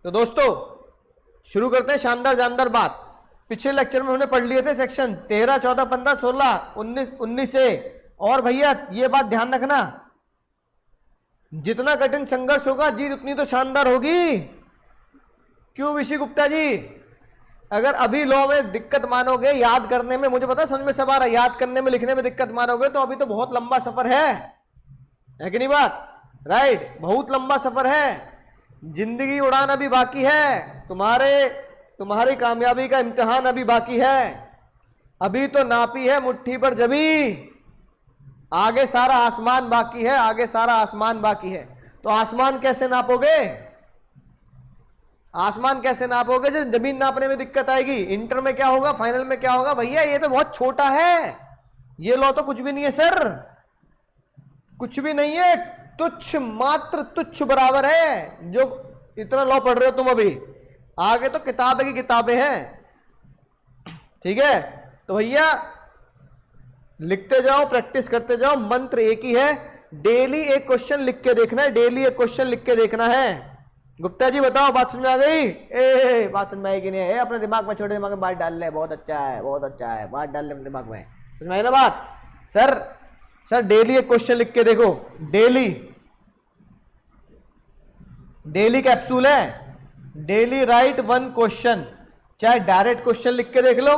तो दोस्तों शुरू करते हैं शानदार जानदार बात। पिछले लेक्चर में हमने पढ़ लिए थे सेक्शन 13, 14, 15, 16, 19, 19 से। और भैया ये बात ध्यान रखना, जितना कठिन संघर्ष होगा जीत उतनी तो शानदार होगी। क्यों विशी गुप्ता जी? अगर अभी लॉ में दिक्कत मानोगे याद करने में, मुझे पता समझ में सब आ रहा है, याद करने में लिखने में दिक्कत मानोगे तो अभी तो बहुत लंबा सफर है कि नहीं बात? राइट, बहुत लंबा सफर है, जिंदगी उड़ान अभी बाकी है, तुम्हारी कामयाबी का इम्तिहान अभी बाकी है। अभी तो नापी है मुट्ठी पर जमी, आगे सारा आसमान बाकी है, आगे सारा आसमान बाकी है। तो आसमान कैसे नापोगे? आसमान कैसे नापोगे जब जमीन नापने में दिक्कत आएगी? इंटर में क्या होगा, फाइनल में क्या होगा? भैया ये तो बहुत छोटा है, ये लॉ तो कुछ भी नहीं है सर, कुछ भी नहीं है, तुच्छ, मात्र तुच्छ बराबर है। जो इतना लॉ पढ़ रहे हो तुम अभी, आगे तो किताबें की किताबें हैं। ठीक है, तो भैया लिखते जाओ, प्रैक्टिस करते जाओ। मंत्र एक ही है, डेली एक क्वेश्चन लिख के देखना है, डेली एक क्वेश्चन लिख के देखना है। गुप्ता जी बताओ, बात समझ में आ गई? बात समझ में आएगी नहीं? अपने दिमाग में, छोटे दिमाग में बात डाल ले, बहुत अच्छा है, बहुत अच्छा है, बात डाल ले अपने दिमाग में। समझ में आई ना बात? सर डेली एक क्वेश्चन लिख के देखो, डेली कैप्सूल है, डेली राइट वन क्वेश्चन। चाहे डायरेक्ट क्वेश्चन लिख के देख लो,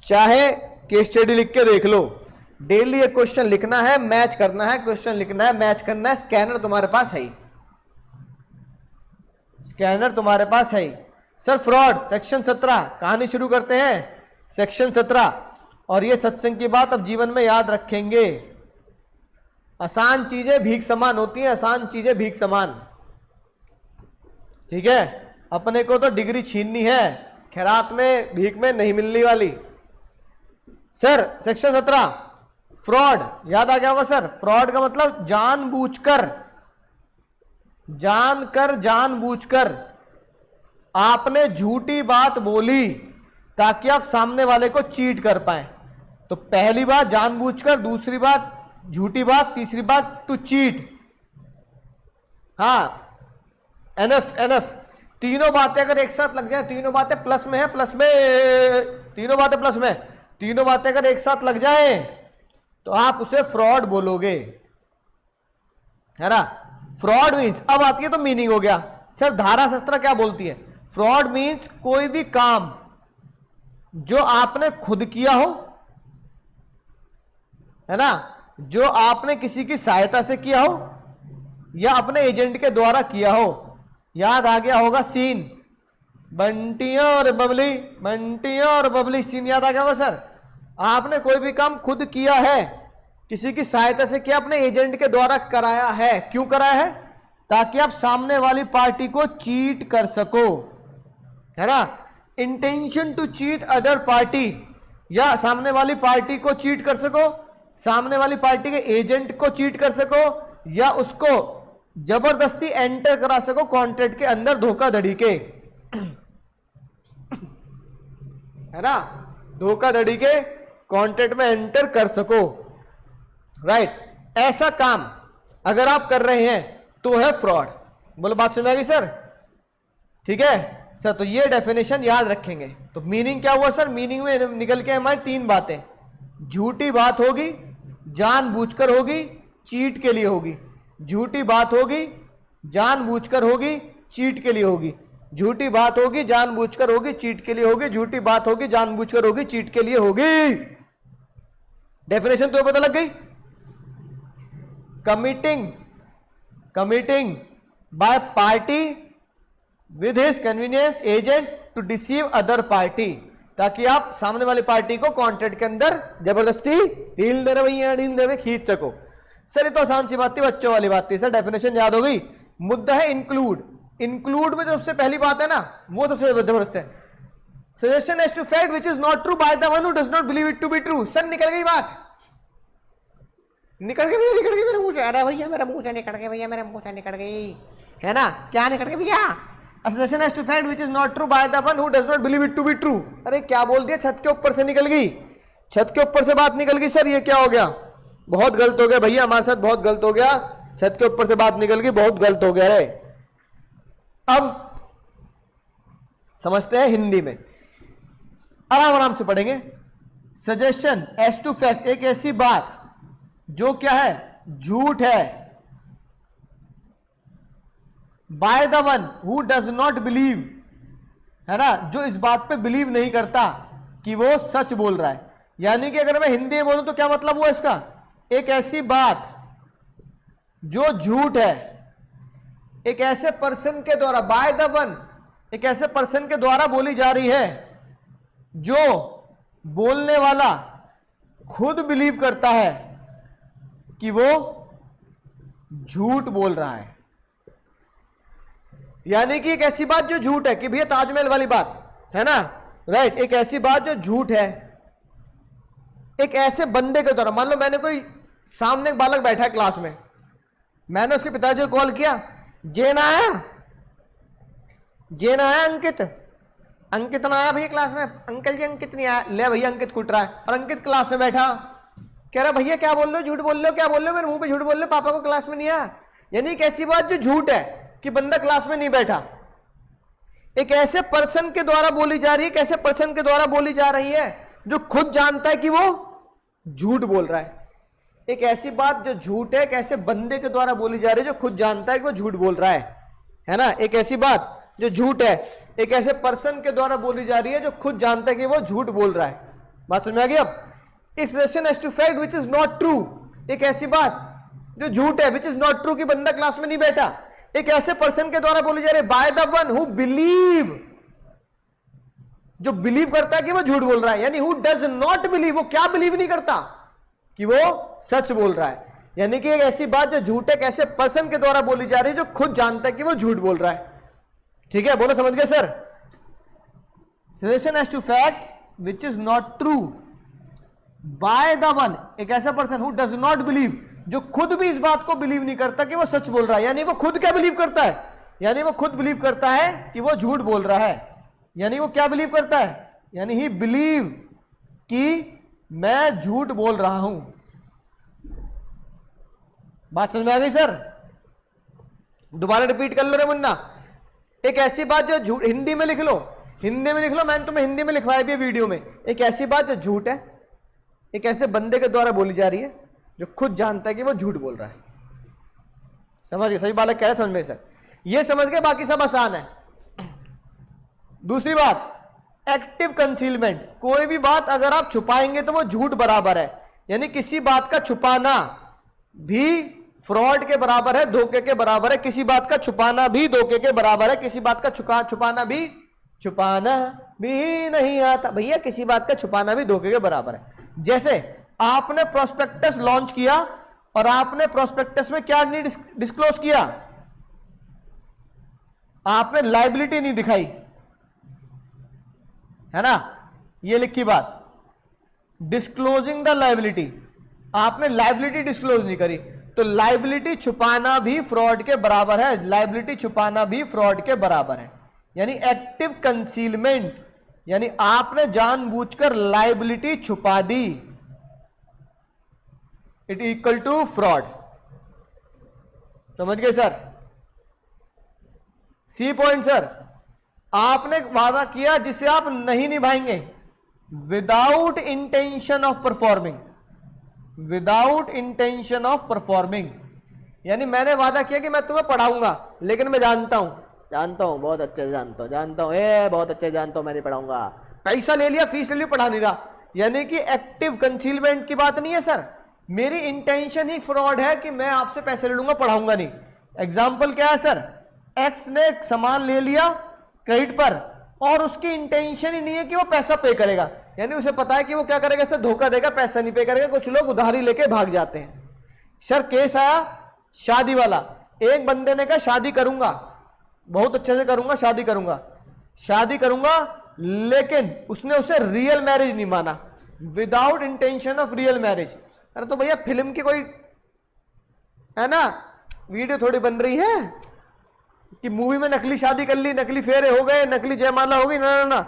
चाहे केस स्टडी लिख के देख लो, डेली एक क्वेश्चन लिखना है, मैच करना है, क्वेश्चन लिखना है, मैच करना है। स्कैनर तुम्हारे पास है ही, स्कैनर तुम्हारे पास है ही। सर फ्रॉड सेक्शन 17, कहानी शुरू करते हैं। सेक्शन 17, और ये सत्संग की बात अब जीवन में याद रखेंगे। आसान चीजें भीख समान होती हैं, आसान चीजें भीख समान। ठीक है, अपने को तो डिग्री छीननी है, खैरात में भीख में नहीं मिलने वाली। सर सेक्शन 17 फ्रॉड याद आ गया होगा सर। फ्रॉड का मतलब जानबूझकर, जानबूझकर आपने झूठी बात बोली ताकि आप सामने वाले को चीट कर पाए। तो पहली बात जानबूझकर, दूसरी बात झूठी बात, तीसरी बात टू चीट। हाँ, एनएफ तीनों बातें अगर एक साथ लग जाए, तीनों बातें प्लस में है, प्लस में, तीनों बातें प्लस में, तीनों बातें अगर एक साथ लग जाए तो आप उसे फ्रॉड बोलोगे, है ना? फ्रॉड मीन्स, अब आती है तो मीनिंग हो गया। सर धारा 17 क्या बोलती है? फ्रॉड मीन्स कोई भी काम जो आपने खुद किया हो, है ना, जो आपने किसी की सहायता से किया हो या अपने एजेंट के द्वारा किया हो। याद आ गया होगा सीन, बंटिया और बबली, बंटिया और बबली, सीन याद आ गया होगा सर। आपने कोई भी काम खुद किया है, किसी की सहायता से किया, अपने एजेंट के द्वारा कराया है। क्यों कराया है? ताकि आप सामने वाली पार्टी को चीट कर सको, है ना? Intention to cheat other party, या सामने वाली पार्टी को चीट कर सको, सामने वाली पार्टी के एजेंट को चीट कर सको, या उसको जबरदस्ती एंटर करा सको कॉन्ट्रैक्ट के अंदर धोखाधड़ी के, है ना? धोखाधड़ी के कॉन्ट्रैक्ट में एंटर कर सको। राइट, ऐसा काम अगर आप कर रहे हैं तो है फ्रॉड। बोलो बात सुन आएगी सर? ठीक है सर, तो ये डेफिनेशन याद रखेंगे। तो मीनिंग क्या हुआ सर? मीनिंग में निकल के हमारी तीन बातें, झूठी बात होगी, जानबूझकर होगी, चीट के लिए होगी। झूठी बात होगी, जानबूझकर होगी, चीट के लिए होगी। झूठी बात होगी, जानबूझकर होगी, चीट के लिए होगी। झूठी बात होगी, जानबूझकर होगी, चीट के लिए होगी। डेफिनेशन तो पता लग गई। Committing by party with his convenience agent to deceive other party, ताकि आप सामने वाली पार्टी को कॉन्ट्रैक्ट के अंदर जबरदस्ती डील दे रहे भैया, डील दे रहे खींच सको। सर ये तो आसान सी बात थी, बच्चों वाली बात थी। सर डेफिनेशन याद हो गई। मुद्दा है इंक्लूड। इंक्लूड में जो सबसे पहली बात है ना, वो सबसे जबरदस्त है। Suggestion as to fact which is not true by the one who does not believe it to be true. Sir निकल गई बात, निकल गई भैया, निकल गई मेरे मुंह से। अरे भैया मेरे मुंह से निकल गई, भैया मेरे मुंह से निकल गई, है ना? क्या निकल गई भैया? Suggestion as to fact which is not true by the one who does not believe it to be true. अरे क्या बोल दिया? छत के ऊपर से निकल गई, छत के ऊपर से बात निकल गई। सर ये क्या हो गया? बहुत गलत हो गया भैया, हमारे साथ बहुत गलत हो गया। छत के ऊपर से बात निकल गई, बहुत गलत हो गया रे। अब समझते हैं हिंदी में, आराम आराम से पढ़ेंगे। सजेशन एज टू फैक्ट, एक ऐसी बात जो क्या है, झूठ है, bye the one who does not believe, है ना, जो इस बात पे बिलीव नहीं करता कि वो सच बोल रहा है। यानी कि अगर मैं हिंदी में बोलूं तो क्या मतलब हुआ इसका, एक ऐसी बात जो झूठ है, एक ऐसे पर्सन के द्वारा, बाय द वन, एक ऐसे पर्सन के द्वारा बोली जा रही है जो बोलने वाला खुद बिलीव करता है कि वो झूठ बोल रहा है। यानी कि एक ऐसी बात जो झूठ है, कि भैया ताजमहल वाली बात है ना, राइट, एक ऐसी बात जो झूठ है, एक ऐसे बंदे के द्वारा, मान लो मैंने कोई सामने एक बालक बैठा है क्लास में, मैंने उसके पिताजी को कॉल किया, जेन आया, जेन आया, अंकित, अंकित ना आया भैया क्लास में, अंकल जी अंकित नहीं आया, ले भैया अंकित कुट रहा है, और अंकित क्लास में बैठा कह रहा भैया क्या बोल रहे हो, झूठ बोल रहे हो, क्या बोल रहे हो, मेरे मुंह पे झूठ बोल रहे हो, पापा को क्लास में नहीं आया। यानी एक ऐसी बात जो झूठ है कि बंदा क्लास में नहीं बैठा, एक ऐसे पर्सन के द्वारा बोली जा रही है, कैसे पर्सन के द्वारा बोली जा रही है जो खुद जानता है कि वो झूठ बोल रहा है। एक ऐसी बात जो झूठ है, एक ऐसे बंदे के द्वारा बोली जा रही है जो खुद जानता है कि वो झूठ बोल रहा है ना। एक ऐसी बात जो झूठ है, एक ऐसे पर्सन के द्वारा बोली जा रही है जो खुद जानता है कि वो झूठ बोल रहा है। बात समझ में आ गई। अब इस suggestion as to fact which is not true, एक ऐसी बात जो झूठ है, विच इज नॉट ट्रू, कि बंदा क्लास में नहीं बैठा, एक ऐसे पर्सन के द्वारा बोली जा रही है, bye the one who believe, जो बिलीव करता है कि वो झूठ बोल रहा है। यानी हु डज नॉट बिलीव, वो क्या बिलीव नहीं करता, कि वो सच बोल रहा है। यानी कि एक ऐसी बात जो झूठ है, कैसे पर्सन के द्वारा बोली जा रही है जो खुद जानता है कि वो झूठ बोल रहा है। ठीक है, बोलो समझ गए sir. Suggestion as to fact which is not true by the one, एक ऐसा person who does not believe, जो खुद भी इस बात को बिलीव नहीं करता कि वो सच बोल रहा है। यानी वो खुद क्या बिलीव करता है, यानी वो खुद बिलीव करता है कि वो झूठ बोल रहा है। यानी वो क्या बिलीव करता है, यानी ही बिलीव कि मैं झूठ बोल रहा हूं। बात समझ में आ गई सर। दोबारा रिपीट कर लो रे मुन्ना। एक ऐसी बात जो झूठ, हिंदी में लिख लो, हिंदी में लिख लो, मैंने तुम्हें हिंदी में लिखवाया भी है वीडियो में। एक ऐसी बात जो झूठ है, एक ऐसे बंदे के द्वारा बोली जा रही है जो खुद जानता है कि वो झूठ बोल रहा है। समझ गए, सही बालक कह रहे समझ में सर, ये समझ गए, बाकी सब आसान है। दूसरी बात, एक्टिव कंसीलमेंट, कोई भी बात अगर आप छुपाएंगे तो वो झूठ बराबर है। यानी किसी बात का छुपाना भी फ्रॉड के बराबर है, धोखे के बराबर है। किसी बात का छुपाना भी धोखे के बराबर है। किसी बात का छुपाना भी नहीं आता भैया, किसी बात का छुपाना भी धोखे के बराबर है। जैसे आपने प्रोस्पेक्टस लॉन्च किया और आपने प्रोस्पेक्टस में क्या नहीं डिस्क्लोज किया, आपने लायबिलिटी नहीं दिखाई, है ना, ये लिखी बात, डिस्क्लोजिंग द लायबिलिटी, आपने लायबिलिटी डिस्क्लोज नहीं करी, तो लायबिलिटी छुपाना भी फ्रॉड के बराबर है। लायबिलिटी छुपाना भी फ्रॉड के बराबर है। यानी एक्टिव कंसीलमेंट, यानी आपने जानबूझकर लायबिलिटी छुपा दी, इट इक्वल टू फ्रॉड। समझ गए सर। सी पॉइंट सर, आपने वादा किया जिसे आप नहीं निभाएंगे, without intention of performing, without intention of performing. यानी मैंने वादा किया कि मैं तुम्हें पढ़ाऊंगा, लेकिन मैं जानता हूं बहुत अच्छे से जानता हूं बहुत अच्छे से जानता हूं, मैं नहीं पढ़ाऊंगा, पैसा ले लिया, फीस ले ली, पढ़ा नहीं रहा। यानी कि एक्टिव कंसीलमेंट की बात नहीं है सर, मेरी इंटेंशन ही फ्रॉड है कि मैं आपसे पैसे ले लूंगा, पढ़ाऊंगा नहीं। एग्जाम्पल क्या है सर, एक्स ने सामान ले लिया क्रेडिट पर और उसकी इंटेंशन ही नहीं है कि वो पैसा पे करेगा। यानी उसे पता है कि वो क्या करेगा, इससे धोखा देगा, पैसा नहीं पे करेगा। कुछ लोग उधारी लेके भाग जाते हैं। सर केस आया शादी वाला, एक बंदे ने कहा शादी करूंगा, बहुत अच्छे से करूंगा, शादी करूंगा, लेकिन उसने उसे रियल मैरिज नहीं माना, without intention of real marriage. अरे तो भैया फिल्म की कोई है ना वीडियो थोड़ी बन रही है कि मूवी में नकली शादी कर ली, नकली फेरे हो गए, नकली जयमाला हो गई, ना,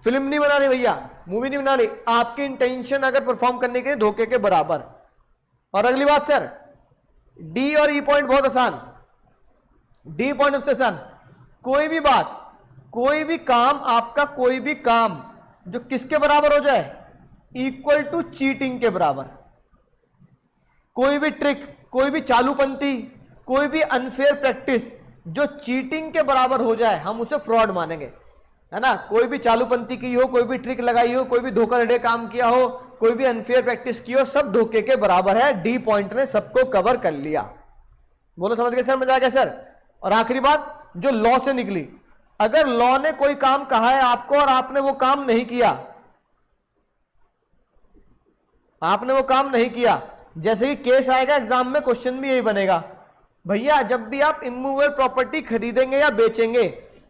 फिल्म नहीं बना रही भैया, मूवी नहीं बना रही। आपकी इंटेंशन अगर परफॉर्म करने के धोखे के बराबर। और अगली बात सर, डी और ई पॉइंट बहुत आसान, डी पॉइंट सबसे आसान, कोई भी बात कोई भी काम, आपका कोई भी काम जो किसके बराबर हो जाए, इक्वल टू चीटिंग के बराबर। कोई भी ट्रिक, कोई भी चालूपंथी, कोई भी अनफेयर प्रैक्टिस जो चीटिंग के बराबर हो जाए, हम उसे फ्रॉड मानेंगे, है ना। कोई भी चालूपंथी की हो, कोई भी ट्रिक लगाई हो, कोई भी धोखाधड़ी काम किया हो, कोई भी अनफेयर प्रैक्टिस की हो, सब धोखे के बराबर है। डी पॉइंट ने सबको कवर कर लिया। बोलो समझ गए सर, मजा आ गया सर। और आखिरी बात जो लॉ से निकली, अगर लॉ ने कोई काम कहा है आपको और आपने वो काम नहीं किया, आपने वो काम नहीं किया, जैसे ही केस आएगा एग्जाम में, क्वेश्चन भी यही बनेगा, भैया जब भी आप इमूवेबल प्रॉपर्टी खरीदेंगे या बेचेंगे,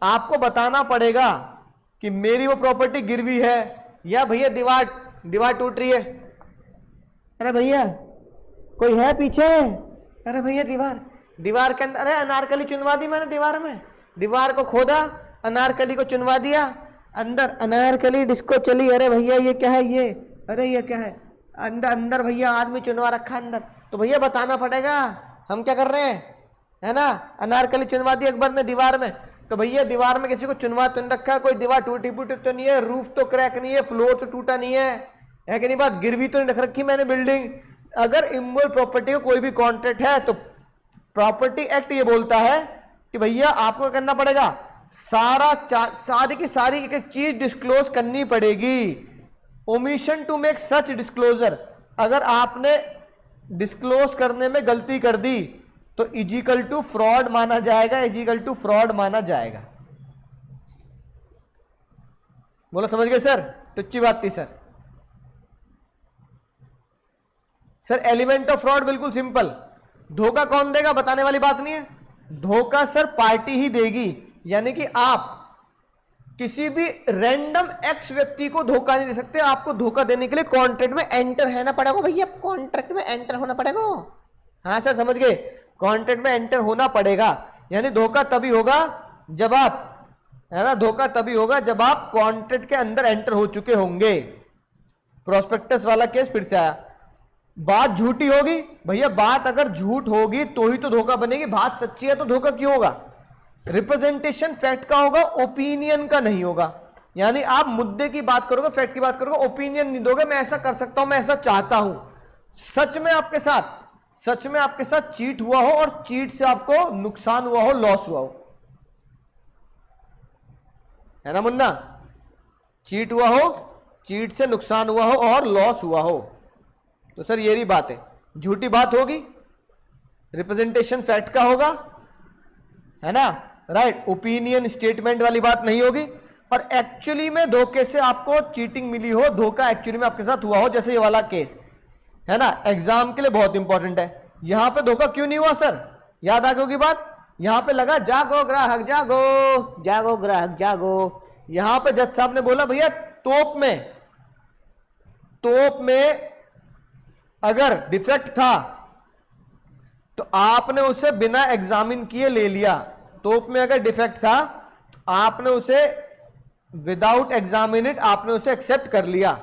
आपको बताना पड़ेगा कि मेरी वो प्रॉपर्टी गिरवी है, या भैया दीवार टूट रही है, अरे भैया कोई है पीछे, अरे भैया दीवार के अंदर, अरे अनारकली चुनवा दी मैंने दीवार में, दीवार को खोदा, अनारकली को चुनवा दिया, अंदर अनारकली डिस्को चली, अरे भैया ये क्या है, ये अरे ये क्या है, अंदर भैया आदमी चुनवा रखा अंदर। तो भैया बताना पड़ेगा हम क्या कर रहे हैं, है ना। अनारकली चुनवा दी अकबर ने दीवार में, तो भैया दीवार में किसी को चुनवा तो नहीं रखा, कोई दीवार टूटी फूटी तो नहीं है, रूफ तो क्रैक नहीं है, फ्लोर तो टूटा नहीं है कि नहीं बात, गिरवी तो नहीं रख रखी मैंने बिल्डिंग। अगर इमूवेबल प्रॉपर्टी का कोई भी कॉन्ट्रैक्ट है तो प्रॉपर्टी एक्ट ये बोलता है कि भैया आपको करना पड़ेगा, सारी की सारी एक चीज डिस्क्लोज करनी पड़ेगी। Omission to make such disclosure, अगर आपने डिस्क्लोज करने में गलती कर दी तो इजिकल टू फ्रॉड माना जाएगा, इजिकल टू फ्रॉड माना जाएगा। बोलो समझ गए सर, टुच्ची बात थी sir. Sir element of fraud बिल्कुल सिंपल, धोखा कौन देगा बताने वाली बात नहीं है, धोखा सर पार्टी ही देगी। यानी कि आप किसी भी रैंडम एक्स व्यक्ति को धोखा नहीं दे सकते, आपको धोखा देने के लिए कॉन्ट्रैक्ट में एंटर रहना पड़ेगा भैया, कॉन्ट्रैक्ट में एंटर होना पड़ेगा। हाँ सर समझ गए, कॉन्ट्रैक्ट में एंटर होना पड़ेगा। यानी धोखा तभी होगा जब आप, है ना, धोखा तभी होगा जब आप कॉन्ट्रैक्ट के अंदर एंटर हो चुके होंगे। प्रोस्पेक्टस वाला केस फिर से आया, बात झूठी होगी भैया, बात अगर झूठ होगी तो ही तो धोखा बनेगी, बात सच्ची है तो धोखा क्यों होगा। रिप्रेजेंटेशन फैक्ट का होगा, ओपिनियन का नहीं होगा। यानी आप मुद्दे की बात करोगे, फैक्ट की बात करोगे, ओपिनियन नहीं दोगे, मैं ऐसा कर सकता हूं, मैं ऐसा चाहता हूं। सच में आपके साथ चीट हुआ हो और चीट से आपको नुकसान हुआ हो, लॉस हुआ हो, है ना मुन्ना, चीट हुआ हो, चीट से नुकसान हुआ हो और लॉस हुआ हो, तो सर ये बात है, झूठी बात होगी, रिप्रेजेंटेशन फैक्ट का होगा, है ना, राइट, ओपिनियन स्टेटमेंट वाली बात नहीं होगी, और एक्चुअली में धोखे से आपको चीटिंग मिली हो, धोखा एक्चुअली में आपके साथ हुआ हो, जैसे ये वाला केस है ना, एग्जाम के लिए बहुत इंपॉर्टेंट है। यहां पे धोखा क्यों नहीं हुआ सर, याद आ गई बात, यहां पे लगा जागो ग्राहक जागो, जागो ग्राहक जागो। यहां पे जज साहब ने बोला भैया तोप में अगर डिफेक्ट था तो आपने उसे बिना एग्जामिन किए ले लिया, तोप में अगर डिफेक्ट था तो आपने उसे विदाउट एग्जामिनेट आपने उसे एक्सेप्ट कर लिया,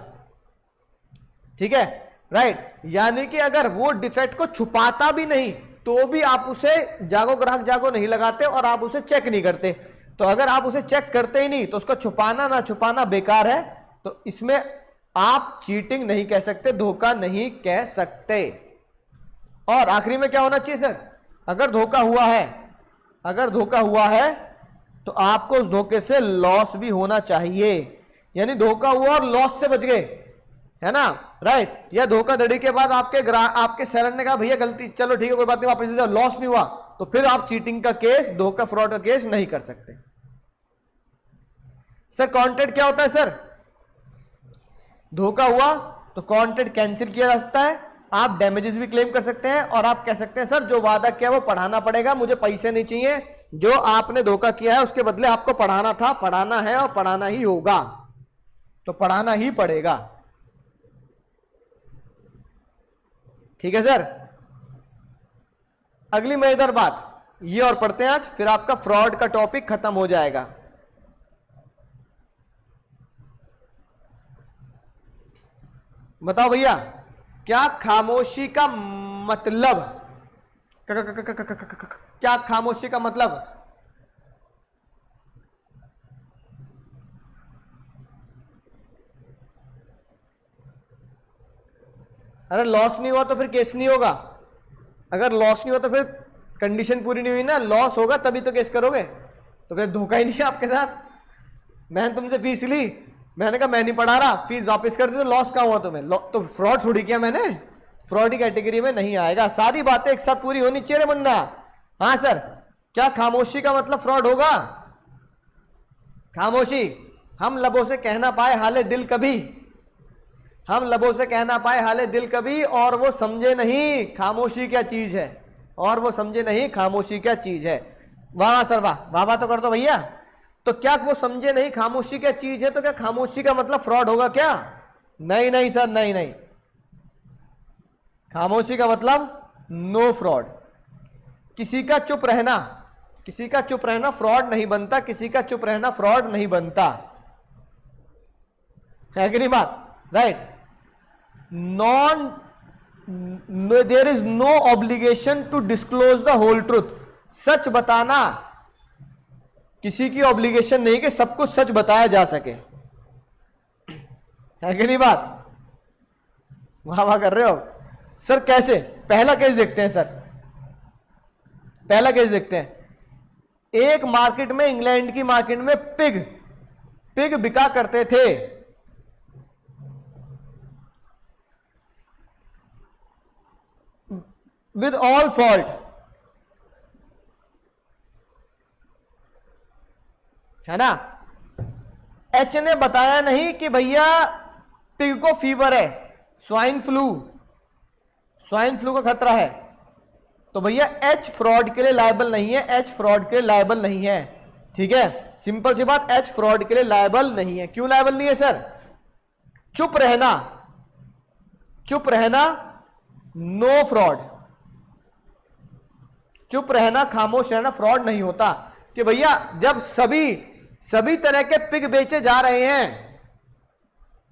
ठीक है, राइट। यानी कि अगर वो डिफेक्ट को छुपाता भी नहीं तो भी आप उसे जागो ग्राहक जागो नहीं लगाते और आप उसे चेक नहीं करते। तो अगर आप उसे चेक करते ही नहीं तो उसको छुपाना ना छुपाना बेकार है, तो इसमें आप चीटिंग नहीं कह सकते, धोखा नहीं कह सकते। और आखिरी में क्या होना चाहिए सर, अगर धोखा हुआ है तो आपको उस धोखे से लॉस भी होना चाहिए। यानी धोखा हुआ और लॉस से बच गए, है ना, राइट। या धोखाधड़ी के बाद आपके सेलर ने कहा भैया गलती, चलो ठीक है कोई बात नहीं, वापस दे दो, लॉस नहीं हुआ, तो फिर आप चीटिंग का केस, धोखा फ्रॉड का केस नहीं कर सकते। सर कॉन्ट्रैक्ट क्या होता है सर, धोखा हुआ तो कॉन्ट्रैक्ट कैंसिल किया जा सकता है, आप डैमेजेस भी क्लेम कर सकते हैं, और आप कह सकते हैं सर जो वादा किया वो पढ़ाना पड़ेगा, मुझे पैसे नहीं चाहिए, जो आपने धोखा किया है उसके बदले आपको पढ़ाना था, पढ़ाना है और पढ़ाना ही होगा, तो पढ़ाना ही पड़ेगा, ठीक है सर। अगली मजेदार बात ये और पढ़ते हैं आज, फिर आपका फ्रॉड का टॉपिक खत्म हो जाएगा। बताओ भैया क्या खामोशी का मतलब, क्या खामोशी का मतलब, अरे लॉस नहीं हुआ तो फिर केस नहीं होगा। अगर लॉस नहीं हुआ तो फिर कंडीशन पूरी नहीं हुई ना, लॉस होगा तभी तो केस करोगे, तो फिर धोखा ही नहीं है आपके साथ। मैंने तुमसे फीस ली, मैंने कहा मैं नहीं पढ़ा रहा, फीस वापस कर दी, तो लॉस कहाँ हुआ तुम्हें? तो फ्रॉड थोड़ी किया मैंने, फ्रॉड की कैटेगरी में नहीं आएगा। सारी बातें एक साथ पूरी होनी चाहिए रे मुन्ना। हाँ सर, क्या खामोशी का मतलब फ्रॉड होगा? खामोशी, हम लबों से कहना पाए हाले दिल कभी, हम लबों से कहना पाए हाले दिल कभी, और वो समझे नहीं खामोशी क्या चीज है, और वो समझे नहीं खामोशी क्या चीज है। वाह सर वाह, वाह वाह तो कर दो भैया। तो क्या वो समझे नहीं खामोशी क्या चीज है, तो क्या खामोशी का मतलब फ्रॉड होगा क्या? नहीं नहीं सर, नहीं नहीं, खामोशी का मतलब नो फ्रॉड। किसी का चुप रहना, किसी का चुप रहना फ्रॉड नहीं बनता, किसी का चुप रहना फ्रॉड नहीं बनता, है कि नहीं बात? Right. Non, there is no obligation to disclose the whole truth. सच बताना किसी की ऑब्लिगेशन नहीं कि सब कुछ सच बताया जा सके, है कि नहीं बात? वाह वाह कर रहे हो सर। कैसे? पहला केस देखते हैं सर, पहला केस देखते हैं। एक मार्केट में, इंग्लैंड की मार्केट में पिग बिका करते थे। विद ऑल फॉल्ट, है ना? एच ने बताया नहीं कि भैया पिग को फीवर है, स्वाइन फ्लू का खतरा है, तो भैया एच फ्रॉड के लिए लायबल नहीं है, एच फ्रॉड के लिए लायबल नहीं है। ठीक है, सिंपल सी बात, एच फ्रॉड के लिए लायबल नहीं है। क्यों लायबल नहीं है सर? चुप रहना नो फ्रॉड, चुप रहना, खामोश रहना फ्रॉड नहीं होता। कि भैया जब सभी तरह के पिग बेचे जा रहे हैं,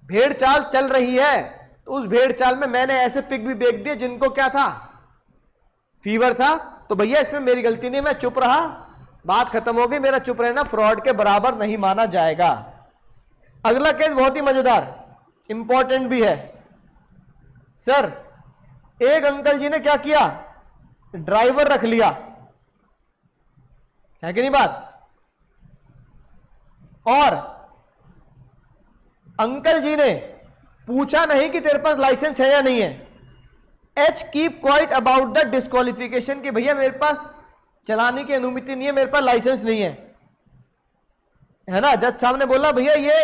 भेड़ चाल चल रही है, तो उस भेड़ चाल में मैंने ऐसे पिग भी बेच दिए जिनको क्या था? फीवर था, तो भैया इसमें मेरी गलती नहीं, मैं चुप रहा, बात खत्म हो गई। मेरा चुप रहना फ्रॉड के बराबर नहीं माना जाएगा। अगला केस बहुत ही मजेदार, इंपॉर्टेंट भी है सर। एक अंकल जी ने क्या किया? ड्राइवर रख लिया, है कि नहीं बात? और अंकल जी ने पूछा नहीं कि तेरे पास लाइसेंस है या नहीं है। H keep quiet about the disqualification, कि भैया मेरे पास चलाने की अनुमति नहीं है, मेरे पास लाइसेंस नहीं है, है ना? जज साहब ने बोला भैया ये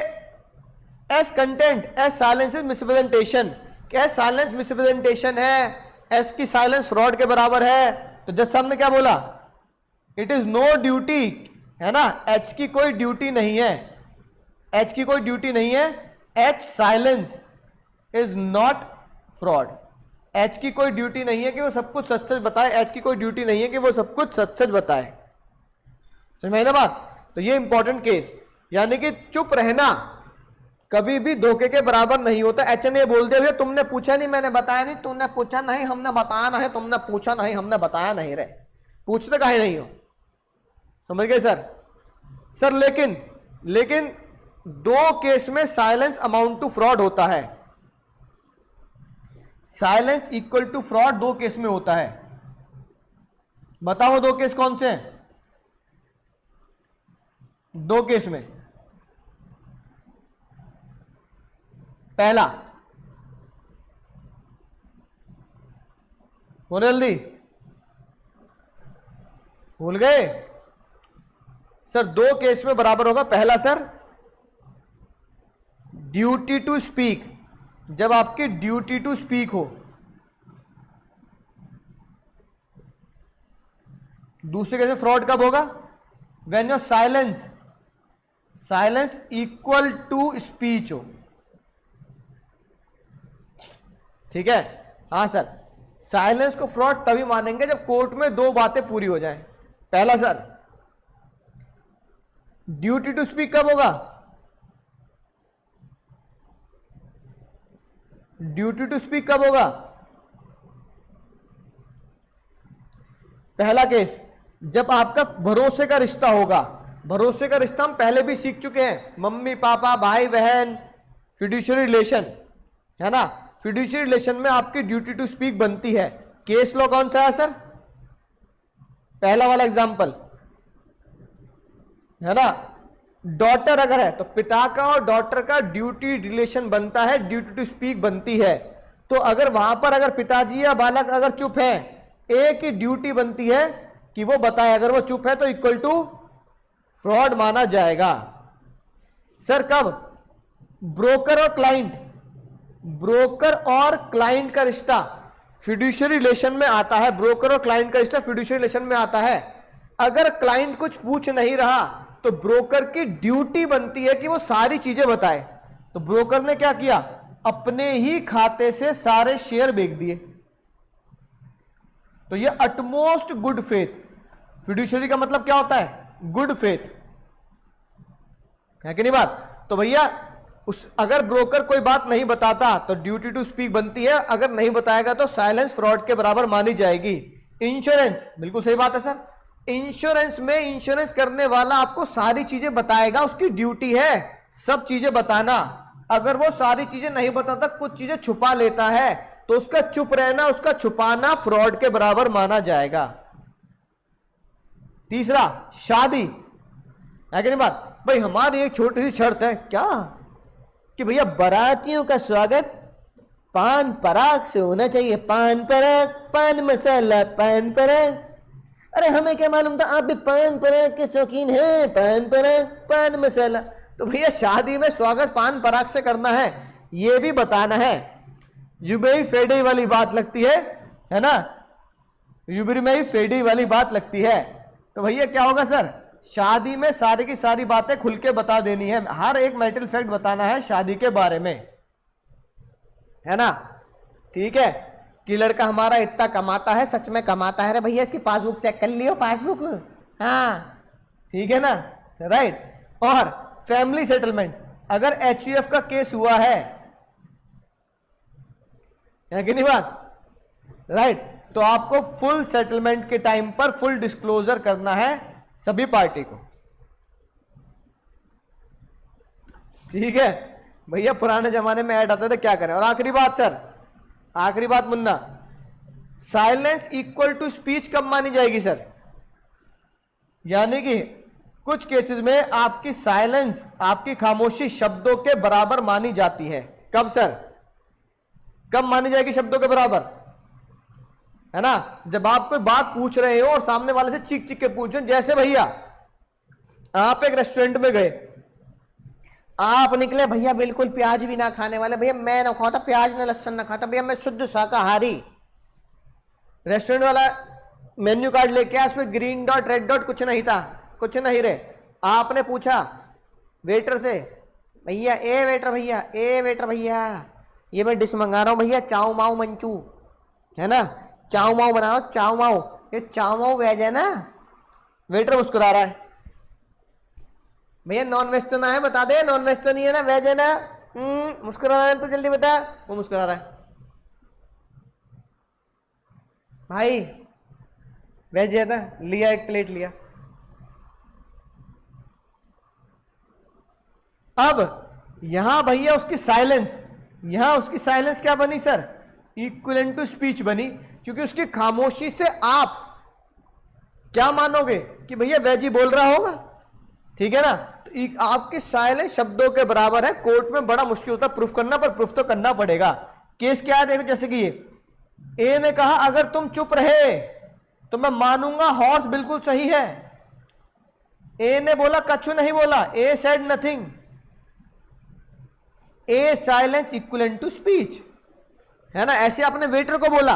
as content, as silence is misrepresentation, क्या साइलेंस मिसप्रेजेंटेशन है, एस की साइलेंस फ्रॉड के बराबर है। तो जज साहब ने क्या बोला? इट इज नो ड्यूटी, है ना? एच की कोई ड्यूटी नहीं है, एच की कोई ड्यूटी नहीं है, H silence is not fraud. H की कोई ड्यूटी नहीं है कि वो सब कुछ सच सच बताए, एच की कोई ड्यूटी नहीं है कि वो सब कुछ सच सच बताए। समझ में आई ना बात? तो ये इंपॉर्टेंट केस, यानी कि चुप रहना कभी भी धोखे के बराबर नहीं होता। एच ने बोल दिया भैया तुमने पूछा नहीं, मैंने बताया नहीं, तुमने पूछा नहीं, हमने बताया नहीं, तुमने पूछा नहीं, हमने बताया नहीं। रे पूछते काहे नहीं हो? समझ गए सर? सर लेकिन दो केस में साइलेंस अमाउंट टू फ्रॉड होता है। साइलेंस इक्वल टू फ्रॉड दो केस में होता है। बताओ दो केस कौन से हैं? दो केस में, पहला, बोले जल्दी, भूल गए सर? दो केस में बराबर होगा। पहला सर ड्यूटी टू स्पीक, जब आपकी ड्यूटी टू स्पीक हो। दूसरे केस में फ्रॉड कब होगा? When your silence equal to speech हो। ठीक है? हाँ सर, साइलेंस को फ्रॉड तभी मानेंगे जब कोर्ट में दो बातें पूरी हो जाएं। पहला सर ड्यूटी टू स्पीक कब होगा? ड्यूटी टू स्पीक कब होगा? पहला केस जब आपका भरोसे का रिश्ता होगा। भरोसे का रिश्ता हम पहले भी सीख चुके हैं, मम्मी पापा भाई बहन, फिड्यूशियरी रिलेशन, है ना? फिड्यूशियरी रिलेशन में आपकी ड्यूटी टू स्पीक बनती है। केस लॉ कौन सा है सर? पहला वाला एग्जांपल है ना, डॉटर अगर है तो पिता का और डॉटर का ड्यूटी रिलेशन बनता है, ड्यूटी टू स्पीक बनती है। तो अगर वहां पर अगर पिताजी या बालक अगर चुप है, एक ही ड्यूटी बनती है कि वो बताए, अगर वो चुप है तो इक्वल टू फ्रॉड माना जाएगा। सर कब? ब्रोकर और क्लाइंट, ब्रोकर और क्लाइंट का रिश्ता फिड्यूशियरी रिलेशन में आता है। ब्रोकर और क्लाइंट का रिश्ता फिड्यूशियरी रिलेशन में आता है। अगर क्लाइंट कुछ पूछ नहीं रहा तो ब्रोकर की ड्यूटी बनती है कि वो सारी चीजें बताए। तो ब्रोकर ने क्या किया? अपने ही खाते से सारे शेयर बेच दिए। तो ये अटमोस्ट गुड फेथ, फिड्यूशियरी का मतलब क्या होता है? गुड फेथ, है कि नहीं बात? तो भैया अगर ब्रोकर कोई बात नहीं बताता तो ड्यूटी टू स्पीक बनती है, अगर नहीं बताएगा तो साइलेंस फ्रॉड के बराबर मानी जाएगी। इंश्योरेंस, बिल्कुल सही बात है सर। इंश्योरेंस में इंश्योरेंस करने वाला आपको सारी चीजें बताएगा, उसकी ड्यूटी है सब चीजें बताना। अगर वो सारी चीजें नहीं बताता, कुछ चीजें छुपा लेता है, तो उसका चुप रहना, उसका छुपाना फ्रॉड के बराबर माना जाएगा। तीसरा, शादी, है कि नहीं बात? भाई हमारी एक छोटी सी शर्त है, क्या? कि भैया बारातियों का स्वागत पान पराग से होना चाहिए। पान पराग, पान मसाला, पान पराग। अरे हमें क्या मालूम था आप भी पान पराग के शौकीन हैं। पान पराग, पान मसाला। तो भैया शादी में स्वागत पान पराग से करना है, ये भी बताना है। युबई फेडई वाली बात लगती है ना? युबरी में ही फेडई वाली बात लगती है। तो भैया क्या होगा सर? शादी में सारी की सारी बातें खुल के बता देनी है, हर एक मैटरल फैक्ट बताना है शादी के बारे में, है ना? ठीक है कि लड़का हमारा इतना कमाता है, सच में कमाता है? अरे भैया इसकी पासबुक चेक कर लियो, पासबुक। हाँ ठीक है ना, राइट। और फैमिली सेटलमेंट, अगर एचयूएफ का केस हुआ है कि नहीं बात, राइट, तो आपको फुल सेटलमेंट के टाइम पर फुल डिस्क्लोजर करना है सभी पार्टी को। ठीक है भैया, पुराने जमाने में ऐड आते थे, क्या करें। और आखिरी बात सर, आखिरी बात Munna, silence equal to speech कब मानी जाएगी सर? यानी कि कुछ केसेस में आपकी साइलेंस, आपकी खामोशी शब्दों के बराबर मानी जाती है। कब सर? कब मानी जाएगी शब्दों के बराबर? है ना, जब आप कोई बात पूछ रहे हो और सामने वाले से चीख चीख के पूछो। जैसे भैया आप एक रेस्टोरेंट में गए, आप निकले भैया बिल्कुल प्याज भी ना खाने वाले, भैया मैं ना खाता प्याज ना लहसुन ना खाता, भैया मैं शुद्ध शाकाहारी। रेस्टोरेंट वाला मेन्यू कार्ड लेके आया, उसमें ग्रीन डॉट रेड डॉट कुछ नहीं था, कुछ नहीं रे। आपने पूछा वेटर से, भैया ए वेटर भैया, ए वेटर भैया ये मैं डिश मंगा रहा हूं भैया, चाऊ माऊ मंचू, है ना, चाऊ माऊ बना रहा हूं, चाऊ माऊ। ये चाऊ माऊ वेज है ना? वेटर मुस्कुरा रहा है, भैया नॉन वेज तो ना है, बता दे नॉन वेज तो नहीं है ना, वेज है ना? मुस्कुरा रहा है तो जल्दी बता। वो मुस्कुरा रहा है, भाई वेज है ना, लिया एक प्लेट लिया। अब यहां भैया उसकी साइलेंस, यहां उसकी साइलेंस क्या बनी सर? इक्विवेलेंट टू स्पीच बनी, क्योंकि उसकी खामोशी से आप क्या मानोगे कि भैया वेज ही बोल रहा होगा। ठीक है ना, तो आपकी साइलेंस शब्दों के बराबर है। कोर्ट में बड़ा मुश्किल होता है प्रूफ करना, पर प्रूफ तो करना पड़ेगा। केस क्या है देखो, जैसे कि ये ए ने कहा अगर तुम चुप रहे तो मैं मानूंगा हॉर्स बिल्कुल सही है। ए ने बोला कछु नहीं बोला, a said nothing. A silence equivalent to speech, है ना। ऐसे आपने वेटर को बोला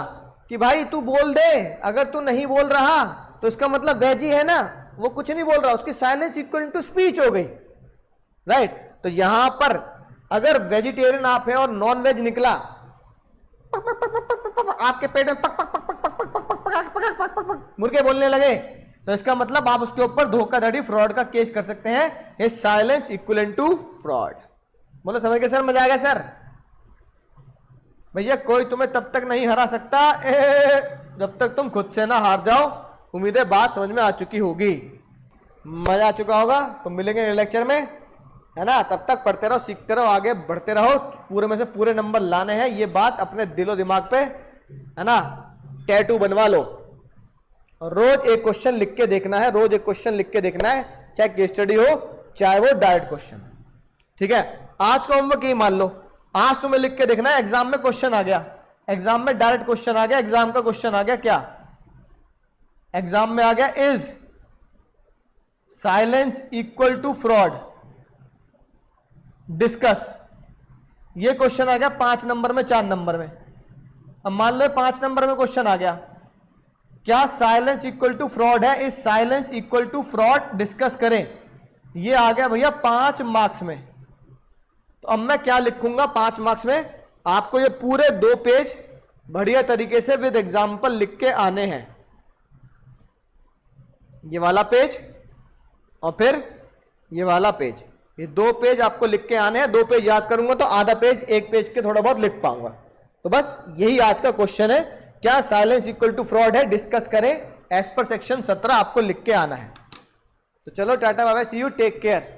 कि भाई तू बोल दे, अगर तू नहीं बोल रहा तो इसका मतलब वेजी है ना, वो कुछ नहीं बोल रहा, उसकी साइलेंस इक्वल टू स्पीच हो गई, राइट। तो यहां पर अगर वेजिटेरियन आप है और नॉन वेज निकला, आपके पेट में पक पक पक पक पक पक पक पक पक पक पक मुर्गे बोलने लगे, तो इसका मतलब आप उसके ऊपर धोखाधड़ी फ्रॉड का केस कर सकते हैं। ये साइलेंस इक्वल टू फ्रॉड। बोलो समझ गए सर? मजा आ गया सर? भैया कोई तुम्हें तब तक नहीं हरा सकता जब तक तुम खुद से ना हार जाओ। उम्मीद है बात समझ में आ चुकी होगी, मजा आ चुका होगा। तो मिलेंगे लेक्चर में, है ना। तब तक पढ़ते रहो, सीखते रहो, आगे बढ़ते रहो, पूरे में से पूरे नंबर लाने हैं। ये बात अपने दिलो दिमाग पे, है ना, टैटू बनवा लो। और रोज एक क्वेश्चन लिख के देखना है, रोज एक क्वेश्चन लिख के देखना है, चाहे केस स्टडी हो चाहे वो डायरेक्ट क्वेश्चन। ठीक है, आज का होमवर्क ये मान लो, आज तुम्हें लिख के देखना है, एग्जाम में क्वेश्चन आ गया, एग्जाम में डायरेक्ट क्वेश्चन आ गया, एग्जाम का क्वेश्चन आ गया, क्या एग्जाम में आ गया, is silence equal to fraud, discuss. ये क्वेश्चन आ गया 5 नंबर में, 4 नंबर में। अब मान लो 5 नंबर में क्वेश्चन आ गया, क्या साइलेंस इक्वल टू फ्रॉड है, is silence equal to fraud, discuss करें। ये आ गया भैया 5 मार्क्स में। तो अब मैं क्या लिखूंगा 5 मार्क्स में, आपको ये पूरे 2 पेज बढ़िया तरीके से विद एग्जाम्पल लिख के आने हैं। ये वाला पेज और फिर ये वाला पेज, ये 2 पेज आपको लिख के आने हैं। 2 पेज याद करूंगा तो आधा पेज 1 पेज के थोड़ा बहुत लिख पाऊंगा। तो बस यही आज का क्वेश्चन है, क्या साइलेंस इक्वल टू फ्रॉड है, डिस्कस करें, एज पर सेक्शन 17 आपको लिख के आना है। तो चलो tata bye bye, see you, take care.